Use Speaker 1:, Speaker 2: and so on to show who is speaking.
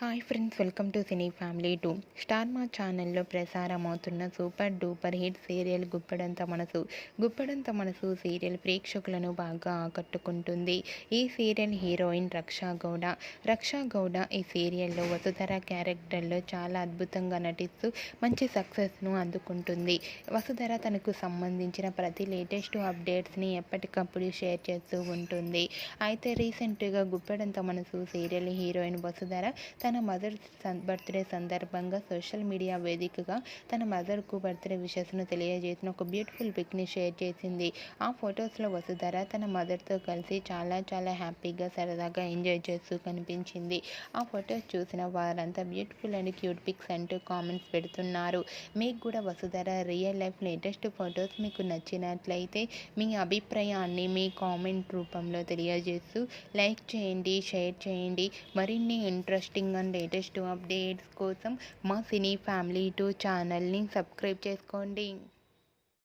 Speaker 1: Hi friends, welcome to cine family 2. Star మా ఛానల్లో ప్రసారమవుతున్న super duper hit serial Guppedantha మనసు serial ప్రేక్షకులను బాగా ఆకట్టుకుంటుంది. ఈ సీరియల్ హీరోయిన్ రక్షా గౌడ ఈ సీరియల్లో వసుధర క్యారెక్టర్లో చాలా అద్భుతంగా నటిస్తూ మంచి సక్సెస్ను అందుకుంటుంది. వసుధర తనకు సంబంధించిన ప్రతి లేటెస్ట్ అప్డేట్స్ని ఎప్పటికప్పుడు షేర్ చేస్తూ ఉంటుంది. అయితే రీసెంట్గా గుప్పడంత మనసు సీరియల్ హీరోయిన్ వసుధర తన మదర్ బర్త్డే సందర్భంగా సోషల్ మీడియా వేదికగా తన మదర్కు బర్త్డే విషెస్ను తెలియజేసిన ఒక బ్యూటిఫుల్ పిక్ని షేర్ చేసింది. ఆ ఫొటోస్లో వసుధర తన మదర్తో కలిసి చాలా హ్యాపీగా సరదాగా ఎంజాయ్ చేస్తూ కనిపించింది. ఆ ఫొటోస్ చూసిన వారంతా బ్యూటిఫుల్ అండ్ క్యూట్ పిక్స్ అంటూ కామెంట్స్ పెడుతున్నారు. మీకు కూడా Vasudhara real life latest photos మీకు నచ్చినట్లయితే మీ అభిప్రాయాన్ని మీ కామెంట్ రూపంలో తెలియజేస్తూ లైక్ చేయండి, షేర్ చేయండి. మరిన్ని ఇంట్రెస్టింగ్ అండ్ లేటెస్ట్ అప్డేట్స్ కోసం మా సినీ ఫ్యామిలీ 2 ఛానల్ని సబ్స్క్రైబ్ చేసుకోండి.